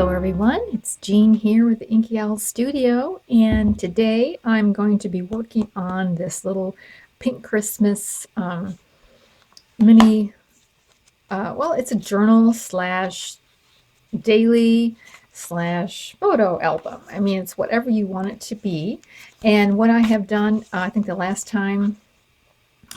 Hello everyone, it's Jean here with the Inky Studio, and today I'm going to be working on this little pink Christmas mini, well, it's a journal slash daily slash photo album. I mean, it's whatever you want it to be. And what I have done, I think the last time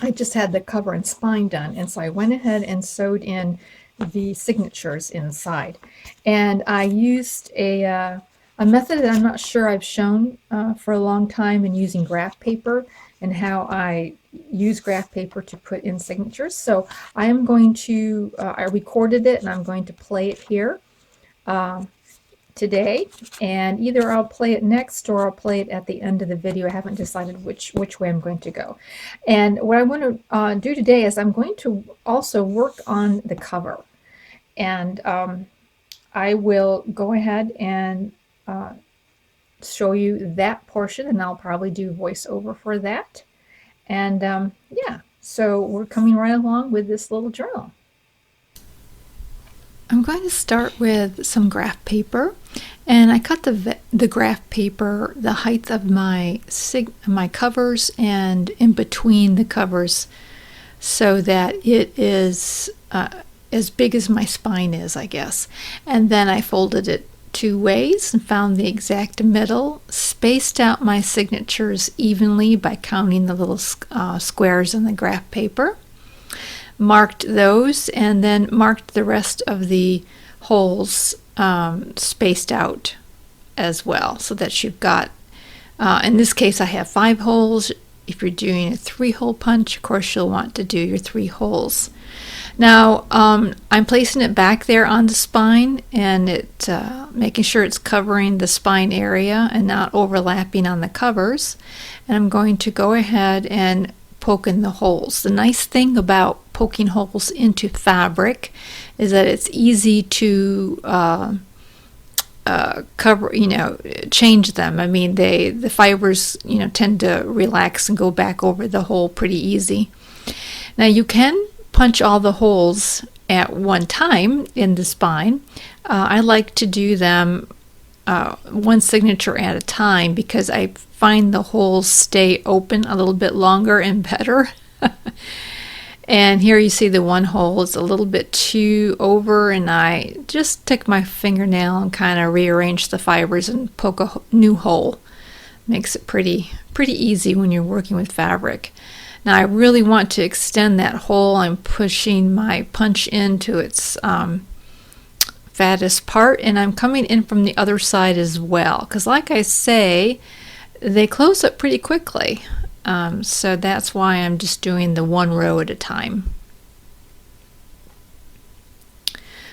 I just had the cover and spine done, and so I went ahead and sewed in the signatures inside. And I used a method that I'm not sure I've shown for a long time in using graph paper and how I use graph paper to put in signatures. So I am going to, I recorded it and I'm going to play it here today, and either I'll play it next or I'll play it at the end of the video. I haven't decided which way I'm going to go. And what I want to do today is I'm going to also work on the cover, and I will go ahead and show you that portion, and I'll probably do voiceover for that. And yeah, so we're coming right along with this little journal. I'm going to start with some graph paper, and I cut the graph paper the height of my covers and in between the covers so that it is as big as my spine is, I guess. And then I folded it 2 ways and found the exact middle, spaced out my signatures evenly by counting the little squares in the graph paper, marked those, and then marked the rest of the holes spaced out as well, so that you've got, in this case I have 5 holes. If you're doing a 3-hole punch, of course you'll want to do your 3 holes. Now I'm placing it back there on the spine, and it making sure it's covering the spine area and not overlapping on the covers. And I'm going to go ahead and poke in the holes. The nice thing about poking holes into fabric is that it's easy to cover, change them. I mean, the fibers, tend to relax and go back over the hole pretty easy. Now you can punch all the holes at one time in the spine. I like to do them one signature at a time because I find the holes stay open a little bit longer and better. And here you see the one hole is a little bit too over, and I just take my fingernail and kind of rearrange the fibers and poke a new hole. Makes it pretty easy when you're working with fabric. Now I really want to extend that hole. I'm pushing my punch into its fattest part, and I'm coming in from the other side as well, because like I say, they close up pretty quickly. So that's why I'm just doing the 1 row at a time.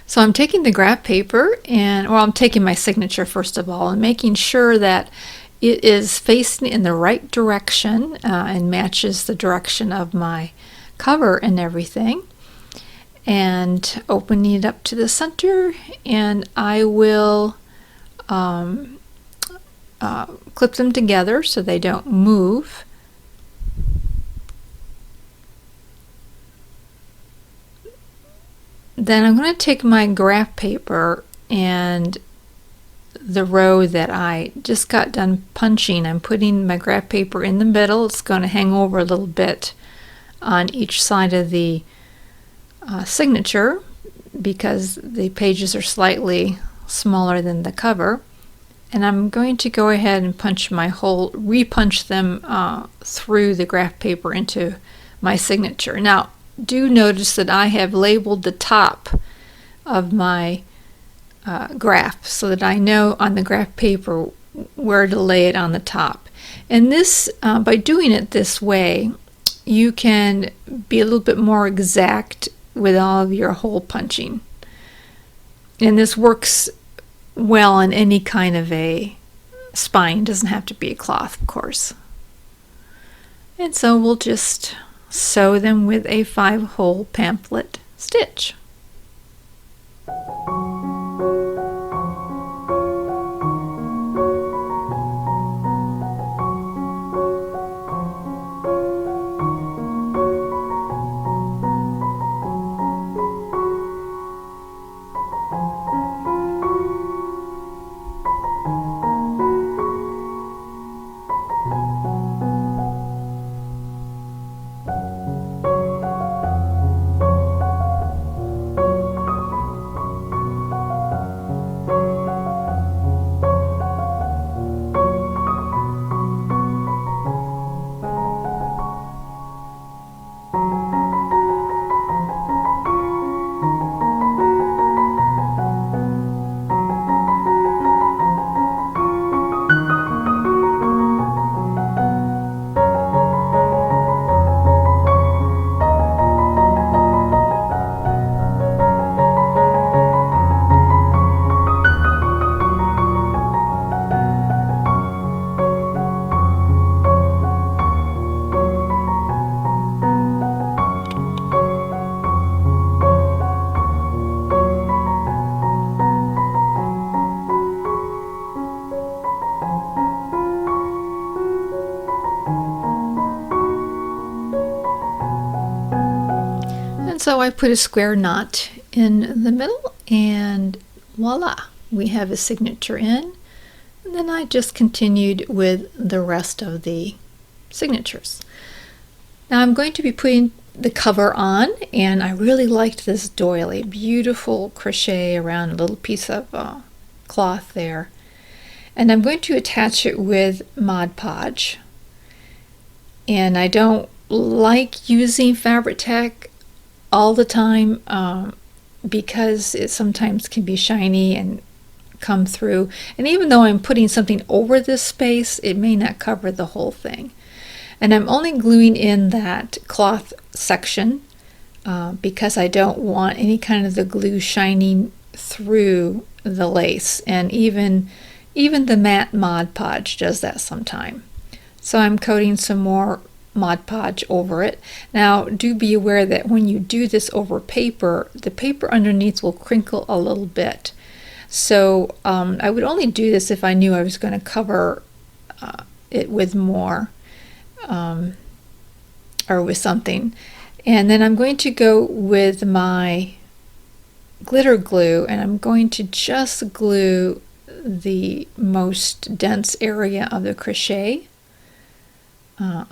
So I'm taking the graph paper, I'm taking my signature first of all, and making sure that it is facing in the right direction and matches the direction of my cover and everything. And opening it up to the center, and I will clip them together so they don't move. Then I'm going to take my graph paper and the row that I just got done punching, I'm putting my graph paper in the middle. It's going to hang over a little bit on each side of the signature because the pages are slightly smaller than the cover. And I'm going to go ahead and punch my hole, repunch them through the graph paper into my signature. Now, do notice that I have labeled the top of my graph so that I know on the graph paper where to lay it on the top. And this, by doing it this way, you can be a little bit more exact with all of your hole punching. And this works well in any kind of a spine. It doesn't have to be a cloth, of course. And so we'll just sew them with a 5-hole pamphlet stitch. And so I put a square knot in the middle, and voila, we have a signature in. And then I just continued with the rest of the signatures. Now I'm going to be putting the cover on, and I really liked this doily. Beautiful crochet around a little piece of cloth there. And I'm going to attach it with Mod Podge. And I don't like using Fabri-Tac all the time because it sometimes can be shiny and come through. And even though I'm putting something over this space, it may not cover the whole thing. And I'm only gluing in that cloth section because I don't want any kind of the glue shining through the lace. And even the matte Mod Podge does that sometime. So I'm coating some more Mod Podge over it. Now do be aware that when you do this over paper, the paper underneath will crinkle a little bit. So I would only do this if I knew I was going to cover it with more or with something. And then I'm going to go with my glitter glue, and I'm going to just glue the most dense area of the crochet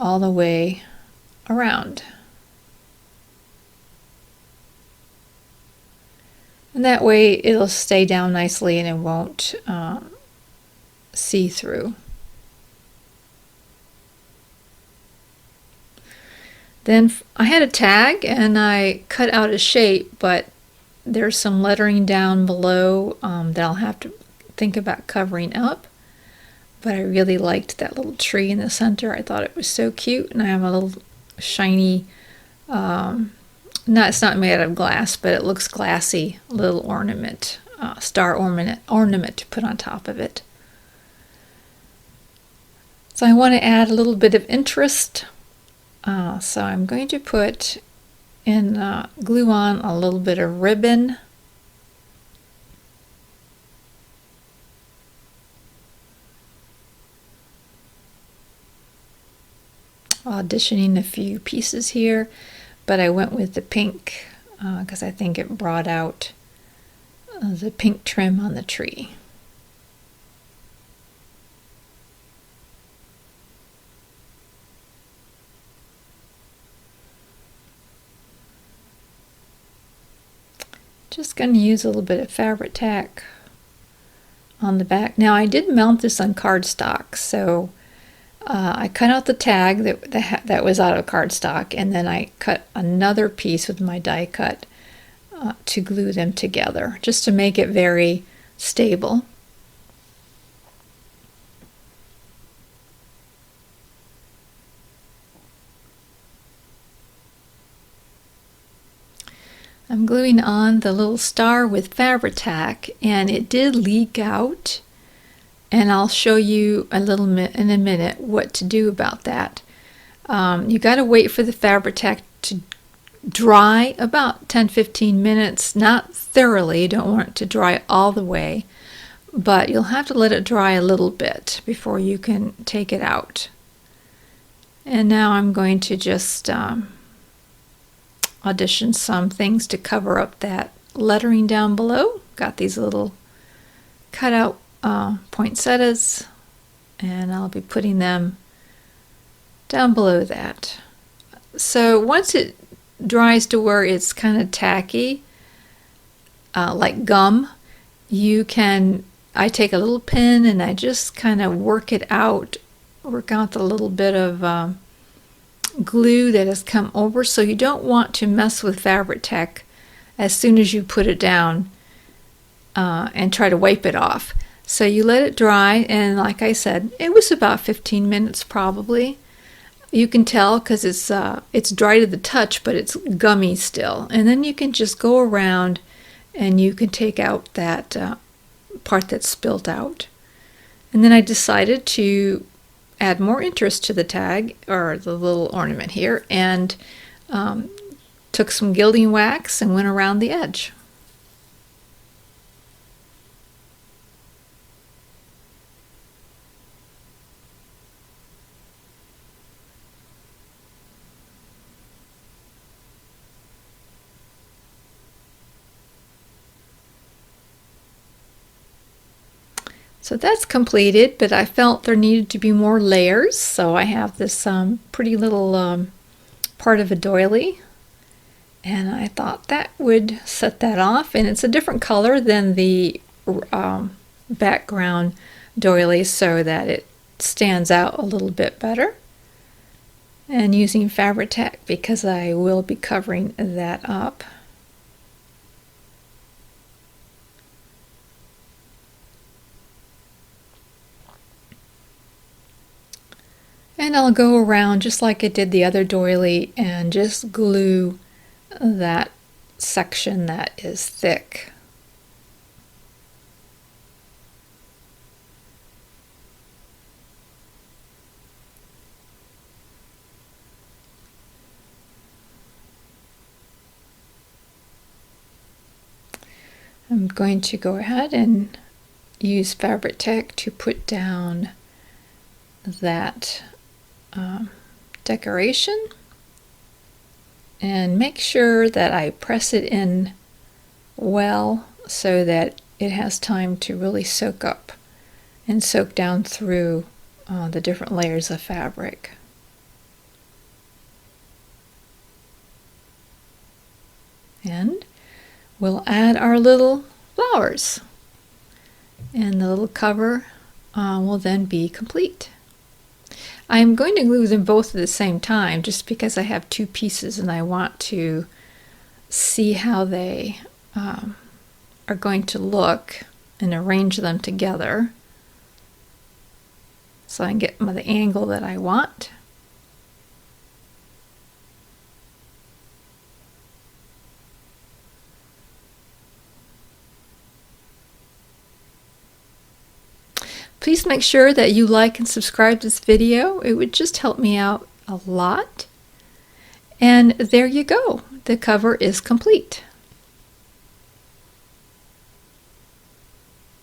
all the way around. And that way it'll stay down nicely and it won't see through. Then I had a tag and I cut out a shape, but there's some lettering down below that I'll have to think about covering up. But I really liked that little tree in the center. I thought it was so cute, and I have a little shiny, it's not made out of glass, but it looks glassy, little ornament, star ornament to put on top of it. So I want to add a little bit of interest. So I'm going to put in glue on a little bit of ribbon. Auditioning a few pieces here, but I went with the pink because I think it brought out the pink trim on the tree. Just going to use a little bit of Fabri-Tac on the back. Now I did mount this on cardstock, so I cut out the tag that was out of cardstock, and then I cut another piece with my die cut to glue them together, just to make it very stable. I'm gluing on the little star with Fabri-Tac, and it did leak out. And I'll show you in a minute what to do about that. You got to wait for the Fabri-Tac to dry about 10-15 minutes, not thoroughly. You don't want it to dry all the way, but you'll have to let it dry a little bit before you can take it out. And now I'm going to just audition some things to cover up that lettering down below. Got these little cutout poinsettias, and I'll be putting them down below that. So once it dries to where it's kind of tacky, like gum, I take a little pin and I just kind of work out the little bit of glue that has come over. So you don't want to mess with Fabri-Tac as soon as you put it down and try to wipe it off. So you let it dry, and like I said, it was about 15 minutes probably. You can tell because it's dry to the touch, but it's gummy still. And then you can just go around and you can take out that part that's spilt out. And then I decided to add more interest to the tag, or the little ornament here, and took some gilding wax and went around the edge. So that's completed, but I felt there needed to be more layers, so I have this pretty little part of a doily, and I thought that would set that off. And it's a different color than the background doily, so that it stands out a little bit better. And using Fabri-Tac because I will be covering that up. And I'll go around just like I did the other doily and just glue that section that is thick. I'm going to go ahead and use Fabri-Tac to put down that decoration, and make sure that I press it in well so that it has time to really soak up and soak down through the different layers of fabric. And we'll add our little flowers, and the little cover will then be complete. I'm going to glue them both at the same time just because I have two pieces and I want to see how they are going to look and arrange them together so I can get the angle that I want. Please make sure that you like and subscribe to this video. It would just help me out a lot. And there you go. The cover is complete.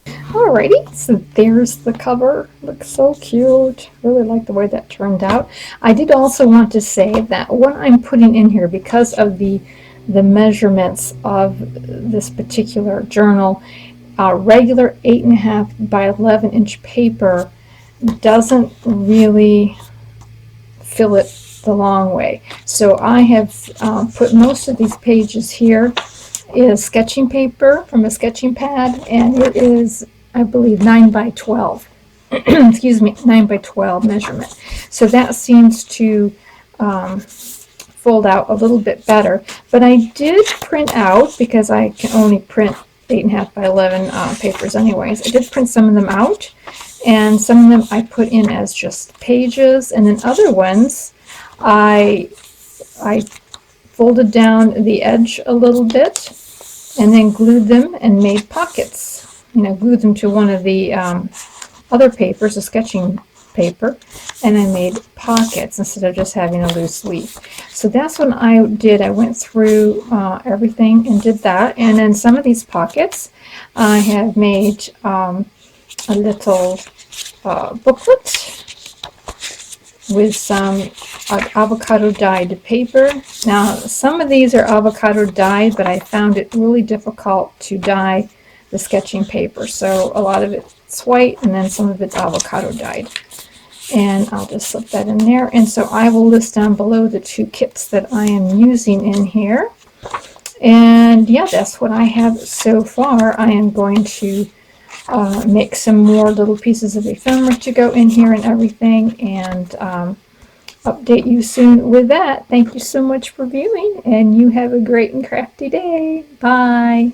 Alrighty, so there's the cover. Looks so cute. Really like the way that turned out. I did also want to say that what I'm putting in here, because of the measurements of this particular journal, regular 8.5 by 11 inch paper doesn't really fill it the long way. So I have put most of these pages here is sketching paper from a sketching pad, and it is, I believe, 9 by 12. Excuse me, 9 by 12 measurement. So that seems to fold out a little bit better. But I did print out, because I can only print 8.5 by 11 papers anyways. I did print some of them out, and some of them I put in as just pages, and then other ones I folded down the edge a little bit and then glued them and made pockets. You know, glued them to one of the other papers, a sketching paper, and I made pockets instead of just having a loose leaf. So that's what I did. I went through everything and did that. And then some of these pockets I have made a little booklet with some avocado dyed paper. Now some of these are avocado dyed, but I found it really difficult to dye the sketching paper. So a lot of it's white and then some of it's avocado dyed. And I'll just slip that in there. And so I will list down below the two kits that I am using in here. And yeah, that's what I have so far. I am going to make some more little pieces of ephemera to go in here and everything, and update you soon with that. Thank you so much for viewing, and you have a great and crafty day. Bye.